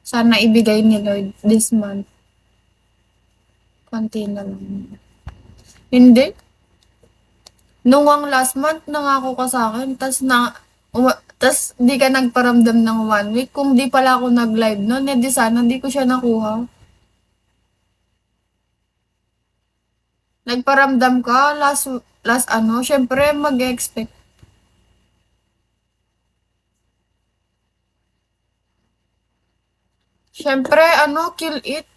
Sana ibigay ni Lord this month. Konti na lang. Hindi. Nung ang last month, nangako ka sa akin, tas di ka nagparamdam ng 1 week. Kung di pala ako nag-live noon, edi sana di ko siya nakuha. Nagparamdam ka last ano, syempre mag-expect. Syempre ano, kill it.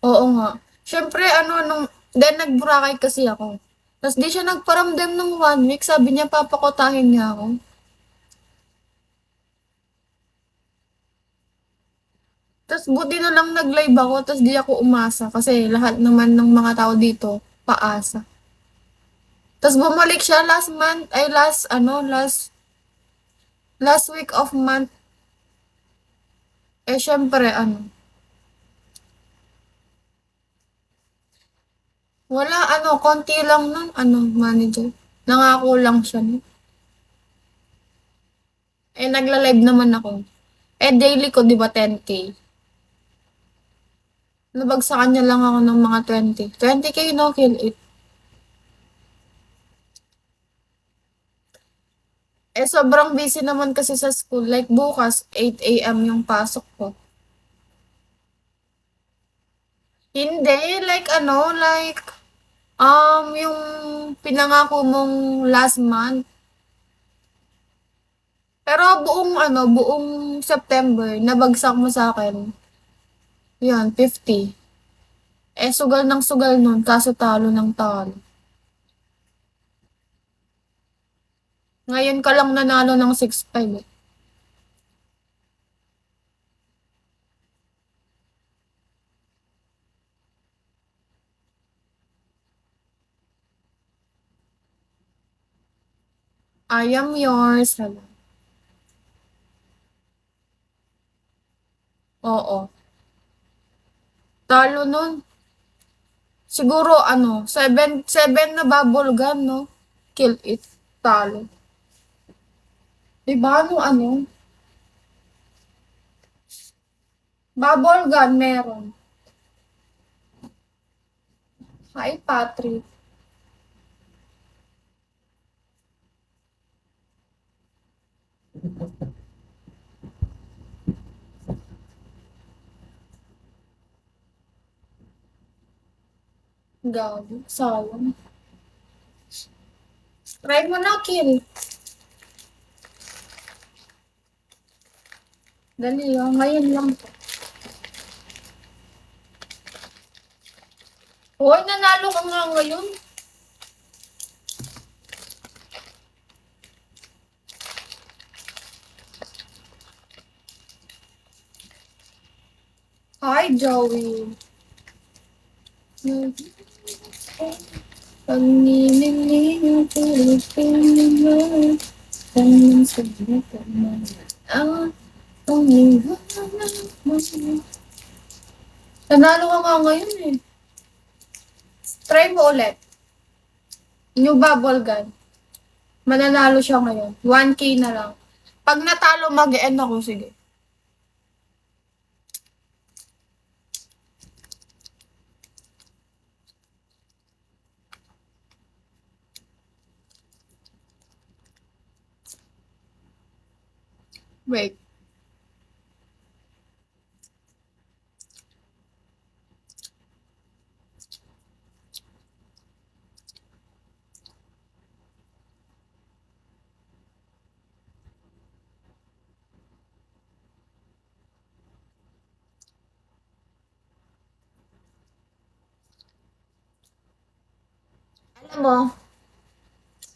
Oo nga. Syempre ano, then nag-Boracay kasi ako. Tas di siya nagparamdam ng 1 week, sabi niya papakutahin niya ako. Tas buti na lang nag-live ako, tas di ako umasa kasi lahat naman ng mga tao dito paasa. Tas bumalik siya last month, ay last week of month. Eh syempre ano, wala ano, konti lang nun, ano, manager. Nangako lang siya nun. Eh nagla-live naman ako. Eh daily ko 'di ba 10K. Nabagsakan niya lang ako ng mga 20. 20K no, kill it. Eh sobrang busy naman kasi sa school. Like bukas, 8 a.m. yung pasok ko. Hindi, like ano, yung pinangako mong last month. Pero buong September, nabagsak mo sa akin. Yun, 50. Eh, sugal ng sugal nun, kaso talo ng talo. Ngayon ka lang nanalo ng 6-5 eh. I am yours. Hala. Oo. Talo nun. Siguro ano, 7 na bubble gun, no? Kill it. Talo. Diba ano? Bubble gun meron. Hi, Patrick. Gago. Sayang. Try mo na, kill. Dali lang. Ngayon lang to. Hoy, nanalo ka nga ngayon. Hi, Joey. Pagniling Pilipino, tanong sa buka mo. Ah, nanalo ka nga ngayon eh. Try mo ulit. New bubble gun. Mananalo siya ngayon. 1K na lang. Pag natalo, mag-end ako. Sige. Wait.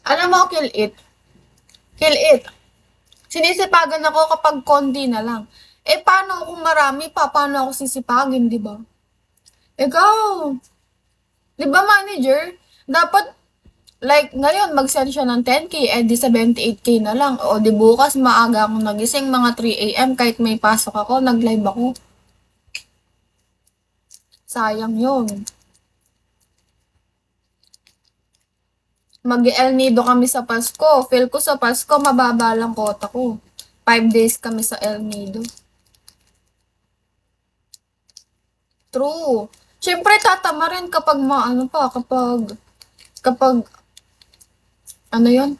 Alam mo, kill it. Kill it. Sinisipagan ako kapag konti na lang. Eh, paano kung marami pa? Paano ako sisipagin, di ba? Ikaw, di ba manager? Dapat, like, ngayon, mag-send siya ng 10K, eh di 78K na lang. O di bukas, maaga akong nagising, mga 3 a.m. Kahit may pasok ako, nag-live ako. Sayang yun. Mag-El Nido kami sa Pasko. Feel ko sa Pasko, mababa lang kota ko. 5 days kami sa El Nido. True. Siyempre tatama rin kapag kapag ano 'yun,